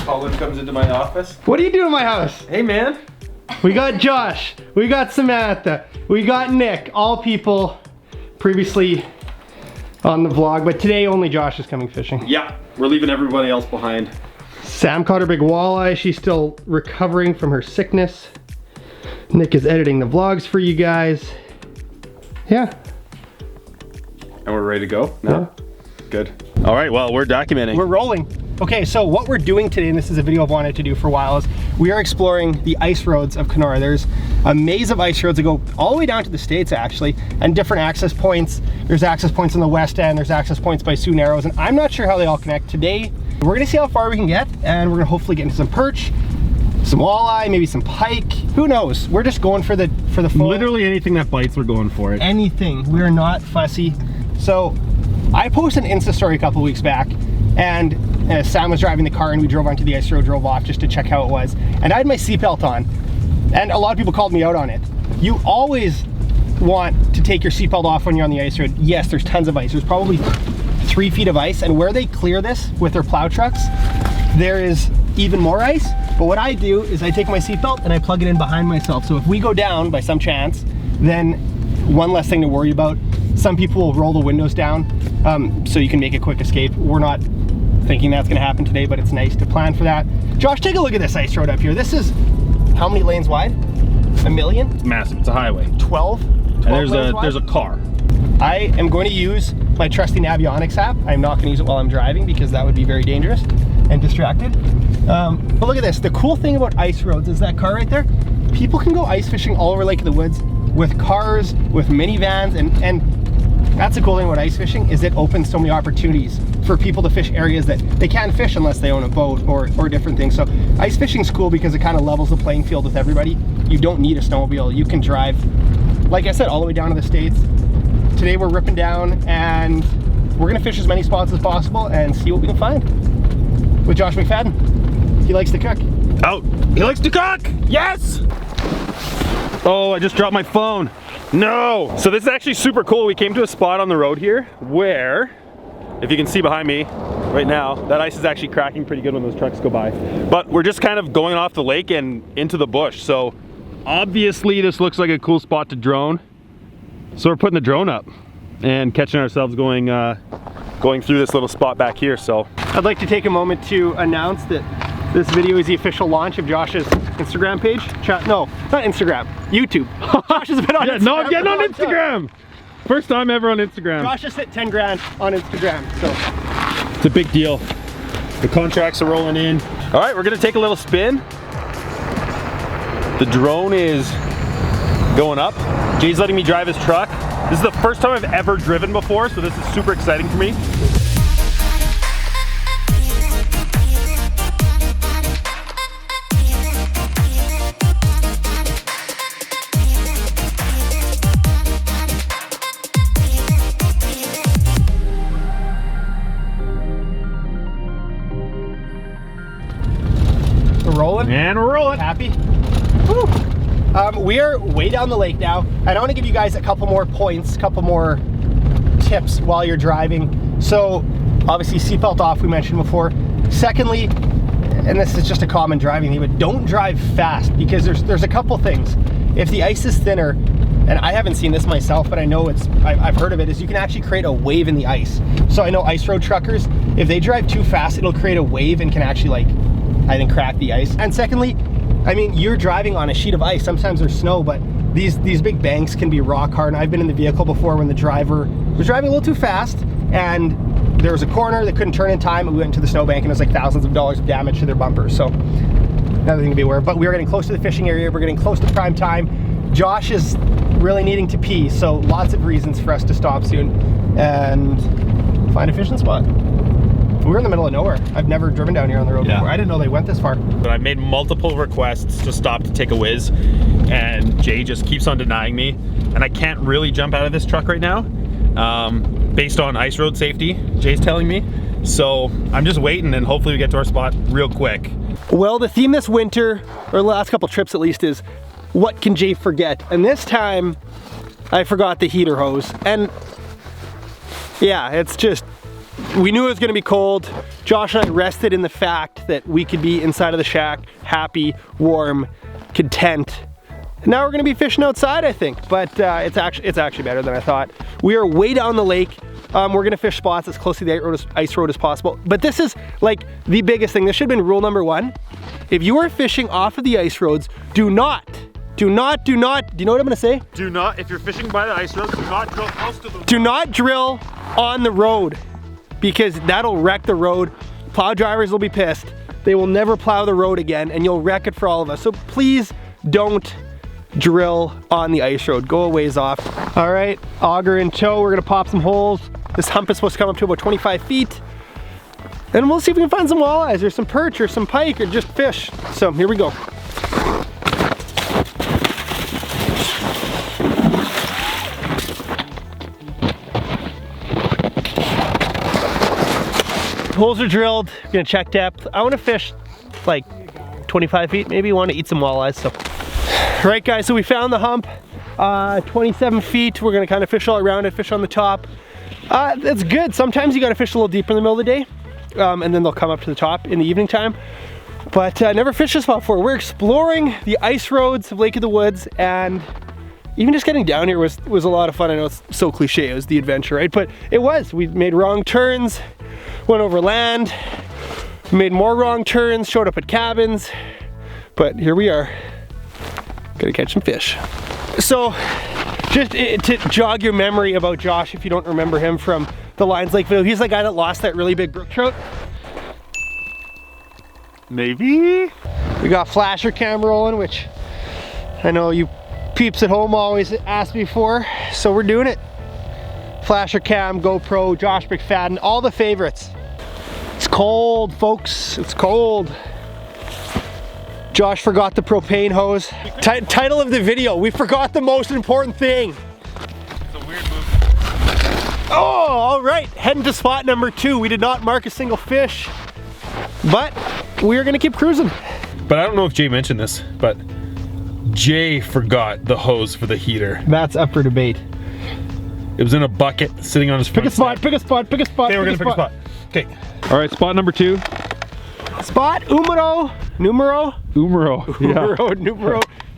Colin comes into my office. What are you doing in my house? Hey man. We got Josh, we got Samantha, we got Nick, all people previously on the vlog, but today only Josh is coming fishing. Yeah, we're leaving everybody else behind. Sam caught her big walleye. She's still recovering from her sickness. Nick is editing the vlogs for you guys. Yeah. And we're ready to go now? Yeah. Good. All right, well, we're documenting. We're rolling. Okay, so what we're doing today, and this is a video I've wanted to do for a while, is we are exploring the ice roads of Kenora. There's a maze of ice roads that go all the way down to the States, actually, and different access points. There's access points on the west end, there's access points by Sioux Narrows, and I'm not sure how they all connect. Today, we're gonna see how far we can get, and we're gonna hopefully get into some perch, some walleye, maybe some pike. Who knows? We're just going for the full. Literally anything that bites, we're going for it. Anything. We're not fussy. So I posted an Insta story a couple weeks back, and Sam was driving the car and we drove onto the ice road, drove off just to check how it was. And I had my seatbelt on, and a lot of people called me out on it. You always want to take your seatbelt off when you're on the ice road. Yes, there's tons of ice. There's probably 3 feet of ice, and where they clear this with their plow trucks, there is even more ice. But what I do is I take my seatbelt and I plug it in behind myself. So if we go down by some chance, then one less thing to worry about. Some people will roll the windows down so you can make a quick escape. We're not thinking that's gonna happen today, but it's nice to plan for that. Josh, take a look at this ice road up here. This is how many lanes wide? A million? It's massive, it's a highway. 12 and there's a car. I am going to use my trusty Navionics app. I'm not gonna use it while I'm driving because that would be very dangerous and distracted. But look at this. The cool thing about ice roads is that car right there. People can go ice fishing all over Lake of the Woods with cars, with minivans, and that's the cool thing about ice fishing is it opens so many opportunities for people to fish areas that they can't fish unless they own a boat or different things. So ice fishing's cool because it kind of levels the playing field with everybody. You don't need a snowmobile. You can drive, like I said, all the way down to the States. Today we're ripping down and we're gonna fish as many spots as possible and see what we can find with Josh Mcfaddin. He likes to cook. Oh, he likes to cook! Yes! Oh, I just dropped my phone. No! So this is actually super cool. We came to a spot on the road here where, if you can see behind me right now, that ice is actually cracking pretty good when those trucks go by. But we're just kind of going off the lake and into the bush. So obviously this looks like a cool spot to drone. So we're putting the drone up and catching ourselves going through this little spot back here. So I'd like to take a moment to announce that this video is the official launch of Josh's Instagram page. No, not Instagram, YouTube. Josh has been on Instagram. No, I'm getting on Instagram. First time ever on Instagram. Josh just hit 10 grand on Instagram, so. It's a big deal. The contracts are rolling in. All right, we're gonna take a little spin. The drone is going up. Jay's letting me drive his truck. This is the first time I've ever driven before, so this is super exciting for me. We're rolling. And we're rolling. Happy? Woo. We are way down the lake now. I want to give you guys a couple more points, a couple more tips while you're driving. So obviously seatbelt off, we mentioned before. Secondly, and this is just a common driving thing, but don't drive fast because there's a couple things. If the ice is thinner, and I haven't seen this myself, but I know I've heard of it, is you can actually create a wave in the ice. So I know ice road truckers, if they drive too fast, it'll create a wave and can actually, like, I think, crack the ice. And secondly, I mean, you're driving on a sheet of ice. Sometimes there's snow, but these big banks can be rock hard. And I've been in the vehicle before when the driver was driving a little too fast and there was a corner that couldn't turn in time and we went into the snowbank and it was like thousands of dollars of damage to their bumpers. So another thing to be aware of. But we are getting close to the fishing area. We're getting close to prime time. Josh is really needing to pee, so lots of reasons for us to stop soon and find a fishing spot. We're in the middle of nowhere. I've never driven down here on the road before. I didn't know they went this far. But I've made multiple requests to stop to take a whiz, and Jay just keeps on denying me. And I can't really jump out of this truck right now, based on ice road safety, Jay's telling me. So I'm just waiting, and hopefully we get to our spot real quick. Well, the theme this winter, or the last couple trips at least, is what can Jay forget? And this time, I forgot the heater hose. And yeah, it's just We knew it was gonna be cold. Josh and I rested in the fact that we could be inside of the shack, happy, warm, content. Now we're gonna be fishing outside, I think, but it's actually better than I thought. We are way down the lake. We're gonna fish spots as close to the ice road as possible. But this is like the biggest thing. This should have been rule number 1. If you are fishing off of the ice roads, do not, do you know what I'm gonna say? Do not, if you're fishing by the ice road, do not drill close to the road. Do not drill on the road, because that'll wreck the road. Plow drivers will be pissed. They will never plow the road again, and you'll wreck it for all of us. So please don't drill on the ice road. Go a ways off. All right, auger in tow. We're gonna pop some holes. This hump is supposed to come up to about 25 feet. And we'll see if we can find some walleyes or some perch or some pike or just fish. So here we go. Holes are drilled. We're gonna check depth. I wanna fish like 25 feet, maybe. Want to eat some walleyes, so. Right guys, so we found the hump, 27 feet. We're gonna kind of fish all around it, fish on the top. That's good. Sometimes you gotta fish a little deeper in the middle of the day, and then they'll come up to the top in the evening time. But never fished this spot before. We're exploring the ice roads of Lake of the Woods, and even just getting down here was a lot of fun. I know it's so cliche, it was the adventure, right? But it was. We made wrong turns, went over land, made more wrong turns, showed up at cabins, but here we are. Gonna catch some fish. So, just to jog your memory about Josh, if you don't remember him from the Lions Lake video, he's the guy that lost that really big brook trout. Maybe? We got flasher cam rolling, which I know you peeps at home always ask me for, so we're doing it. Flasher cam, GoPro, Josh Mcfaddin, all the favorites. It's cold, folks, it's cold. Josh forgot the propane hose. Title of the video, we forgot the most important thing. It's a weird move. Oh, all right, heading to spot number 2. We did not mark a single fish, but we're gonna keep cruising. But I don't know if Jay mentioned this, but Jay forgot the hose for the heater. That's up for debate. It was in a bucket sitting on his front Pick a spot, step. pick a spot, pick a spot. Okay, we're gonna pick a spot. Okay. All right, spot number 2. Spot numero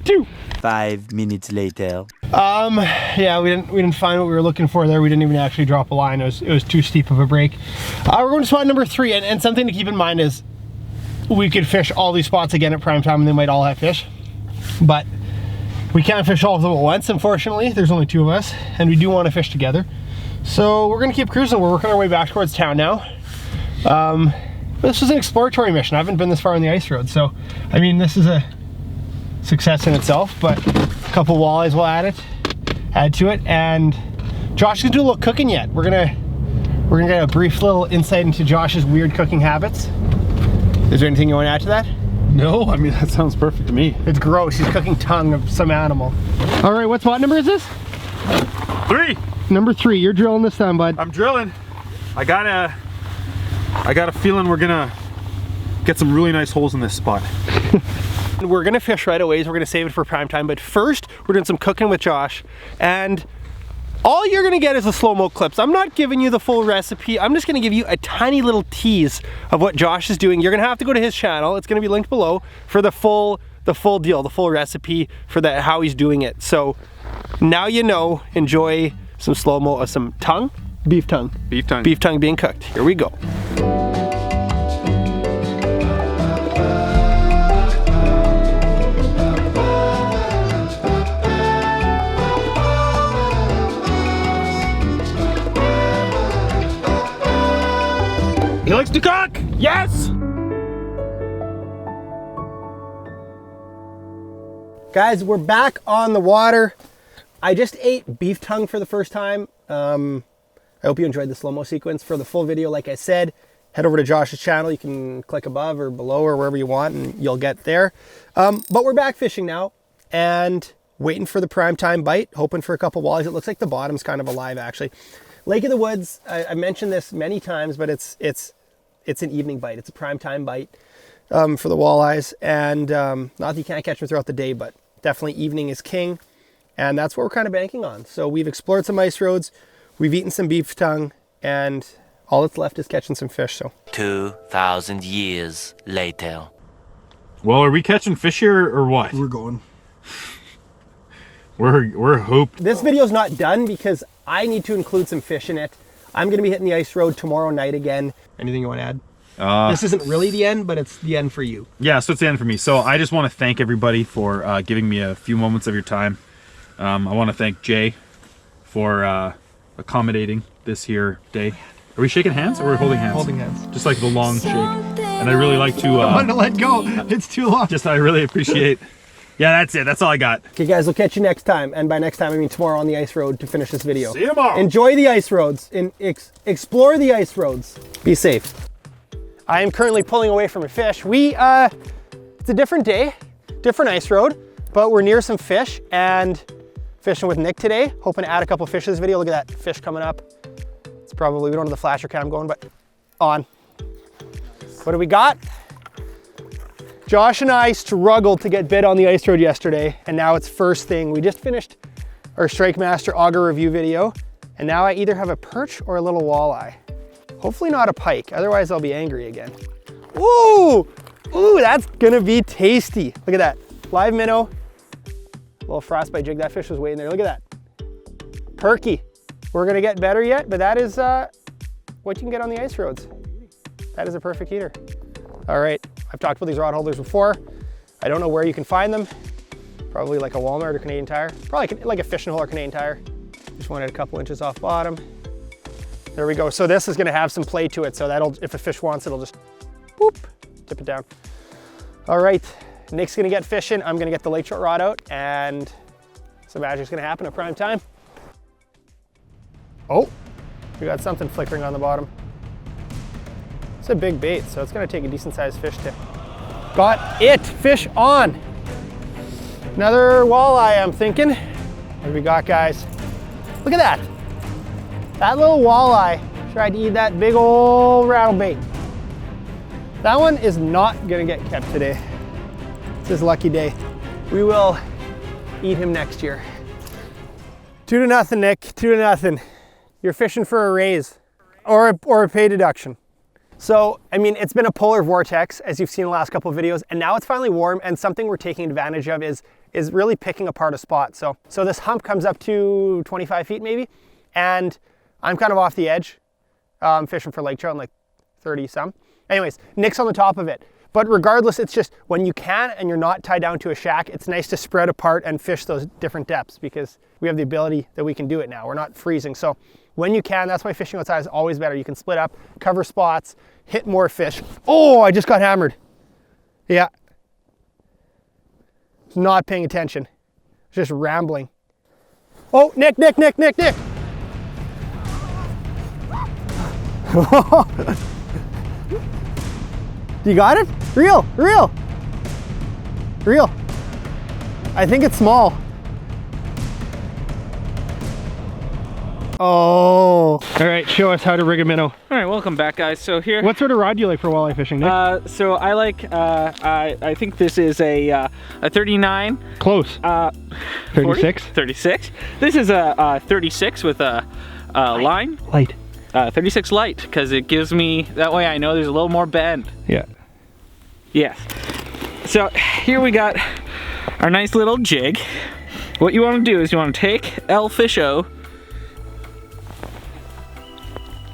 2. 5 minutes later. Yeah, we didn't find what we were looking for there. We didn't even actually drop a line. It was too steep of a break. We're going to spot number 3, and something to keep in mind is we could fish all these spots again at prime time and they might all have fish, but we can't fish all of them at once, unfortunately. There's only 2 of us, and we do want to fish together. So we're gonna keep cruising. We're working our way back towards town now. This was an exploratory mission. I haven't been this far on the ice road, so I mean, this is a success in itself, but a couple walleyes will add to it, and Josh is gonna do a little cooking yet. We're gonna get a brief little insight into Josh's weird cooking habits. Is there anything you want to add to that? No, I mean, that sounds perfect to me. It's gross. He's cooking tongue of some animal. All right, what spot number is this? 3. Number 3. You're drilling this time, bud. I'm drilling. I got a feeling we're gonna get some really nice holes in this spot. We're gonna fish right away, so we're gonna save it for prime time, but first we're doing some cooking with Josh, and all you're gonna get is the slow-mo clips. I'm not giving you the full recipe. I'm just gonna give you a tiny little tease of what Josh is doing. You're gonna have to go to his channel. It's gonna be linked below for the full deal, the full recipe for how he's doing it. So now you know. Enjoy some slow-mo of some tongue, beef tongue. Beef tongue. Beef tongue being cooked. Here we go. He likes to cook! Yes! Guys, we're back on the water. I just ate beef tongue for the first time. I hope you enjoyed the slow-mo sequence. For the full video, like I said, head over to Josh's channel. You can click above or below or wherever you want and you'll get there. But we're back fishing now and waiting for the prime time bite, hoping for a couple walleyes. It looks like the bottom's kind of alive, actually. Lake of the Woods, I mentioned this many times, but it's an evening bite. It's a prime time bite for the walleyes. And not that you can't catch them throughout the day, but definitely evening is king. And that's what we're kind of banking on. So we've explored some ice roads, we've eaten some beef tongue, and all that's left is catching some fish, so. 2,000 years later. Well, are we catching fish here or what? We're going. We're hooped. This video's not done because I need to include some fish in it. I'm gonna be hitting the ice road tomorrow night again. Anything you want to add? This isn't really the end, but it's the end for you. Yeah, so it's the end for me. So I just want to thank everybody for giving me a few moments of your time. I want to thank Jay for accommodating this here day. Are we shaking hands or are we holding hands? Holding hands. Just like the long shake. And I really like to... I want to let go. It's too long. Just I really appreciate... Yeah, that's it. That's all I got. Okay guys, we'll catch you next time. And by next time, I mean tomorrow on the ice road to finish this video. See you tomorrow. Enjoy the ice roads. Explore the ice roads. Be safe. I am currently pulling away from a fish. It's a different day, different ice road, but we're near some fish and fishing with Nick today. Hoping to add a couple fish to this video. Look at that fish coming up. It's probably, we don't have the flasher cam going, but on. What do we got? Josh and I struggled to get bit on the ice road yesterday, and now it's first thing. We just finished our Strike Master auger review video, and now I either have a perch or a little walleye. Hopefully not a pike, otherwise I'll be angry again. Ooh, ooh, that's gonna be tasty. Look at that, live minnow, little frostbite jig. That fish was waiting there, look at that. Perky. We're gonna get better yet, but that is what you can get on the ice roads. That is a perfect eater. All right, I've talked about these rod holders before. I don't know where you can find them. Probably like a Walmart or Canadian Tire. Probably like a fishing hole or Canadian Tire. Just wanted a couple inches off bottom. There we go. So this is gonna have some play to it. So that'll, if a fish wants it, it'll just boop, tip it down. All right, Nick's gonna get fishing. I'm gonna get the lake short rod out and some magic's gonna happen at prime time. Oh, we got something flickering on the bottom. It's a big bait, so it's gonna take a decent sized fish to. Got it, fish on. Another walleye, I'm thinking. What do we got, guys? Look at that. That little walleye tried to eat that big old rattle bait. That one is not gonna get kept today. It's his lucky day. We will eat him next year. 2-0, Nick, 2-0. You're fishing for a raise or a pay deduction. So, I mean, it's been a polar vortex, as you've seen in the last couple of videos, and now it's finally warm, and something we're taking advantage of is really picking apart a spot. So this hump comes up to 25 feet maybe, and I'm kind of off the edge. I'm fishing for lake trout, like 30 some. Anyways, Nick's on the top of it. But regardless, it's just when you can and you're not tied down to a shack, it's nice to spread apart and fish those different depths because we have the ability that we can do it now. We're not freezing. So when you can, that's why fishing outside is always better. You can split up, cover spots, hit more fish. Oh, I just got hammered. Yeah. Not paying attention. Just rambling. Oh, Nick. You got it? Real. I think it's small. Oh. All right, show us how to rig a minnow. All right, welcome back, guys. So here. What sort of rod do you like for walleye fishing, Nick? So I like. I think this is a 39. Close. 36. 36. This is a 36 with a line. Light. 36 light, because it gives me, that way I know there's a little more bend. Yeah. Yes. So here we got our nice little jig. What you want to do is you want to take L Fish O.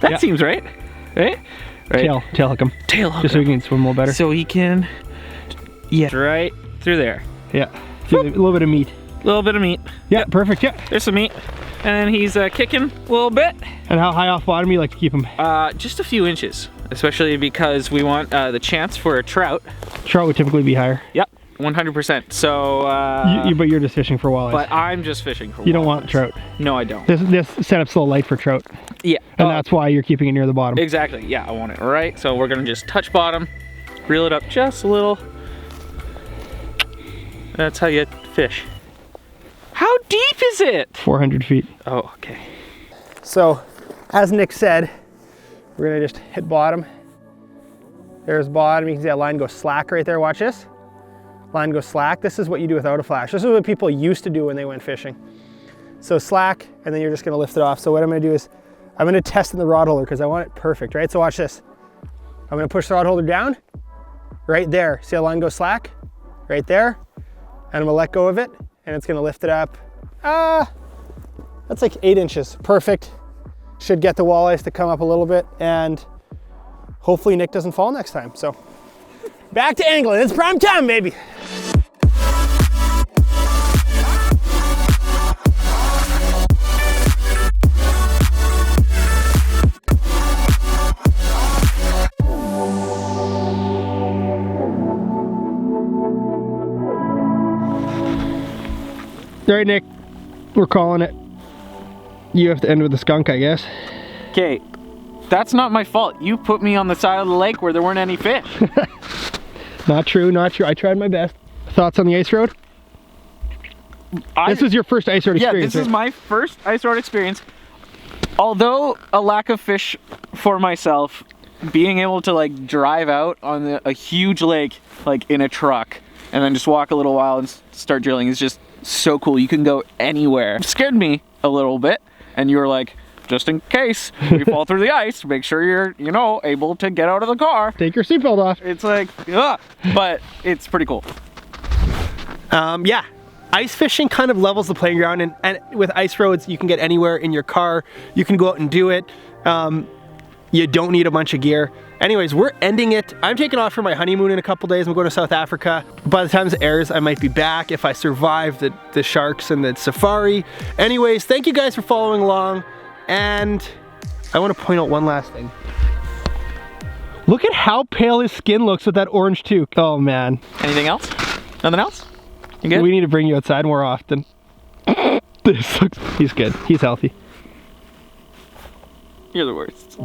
That seems right. Right? Tail hook him. Tail hook just so he can swim a little better. So he can, right through there. Yeah. A little bit of meat. A little bit of meat. Yeah, yep. Perfect, yeah. There's some meat. And then he's kicking a little bit. And how high off bottom do you like to keep him? Just a few inches, especially because we want the chance for a trout. Trout would typically be higher. Yep, 100%. So. But you're just fishing for walleyes. But I'm just fishing for walleyes. You don't want trout. No, I don't. This setup's a little light for trout. Yeah. And that's why you're keeping it near the bottom. Exactly, yeah, I want it right. So we're gonna just touch bottom, reel it up just a little. That's how you fish. How deep is it? 400 feet. Oh, okay. So, as Nick said, we're gonna just hit bottom. There's bottom, you can see that line goes slack right there, watch this. Line goes slack, this is what you do without a flash. This is what people used to do when they went fishing. So slack, and then you're just gonna lift it off. So what I'm gonna do is, I'm gonna test in the rod holder because I want it perfect, right? So watch this. I'm gonna push the rod holder down, right there. See how line goes slack? Right there. And I'm gonna let go of it and it's gonna lift it up. That's like 8 inches, perfect. Should get the walleyes to come up a little bit and hopefully Nick doesn't fall next time. So back to angling, it's prime time, baby. All right, Nick, we're calling it. You have to end with the skunk, I guess. Okay, that's not my fault. You put me on the side of the lake where there weren't any fish. Not true, not true. I tried my best. Thoughts on the ice road? This was your first ice road experience. Yeah, this is my first ice road experience. Although a lack of fish for myself, being able to like drive out on a huge lake like in a truck and then just walk a little while and start drilling is just so cool. You can go anywhere. It scared me a little bit, and you were like, just in case we fall through the ice, make sure you're, you know, able to get out of the car. Take your seatbelt off. It's like, ugh, but it's pretty cool. Yeah, ice fishing kind of levels the playing ground, and with ice roads, you can get anywhere in your car. You can go out and do it. You don't need a bunch of gear. Anyways, we're ending it. I'm taking off for my honeymoon in a couple days. I'm going to South Africa. By the time this airs, I might be back if I survive the sharks and the safari. Anyways, thank you guys for following along. And I want to point out one last thing. Look at how pale his skin looks with that orange toque. Oh man. Anything else? Nothing else? You good? We need to bring you outside more often. He's good. He's healthy. You're the worst.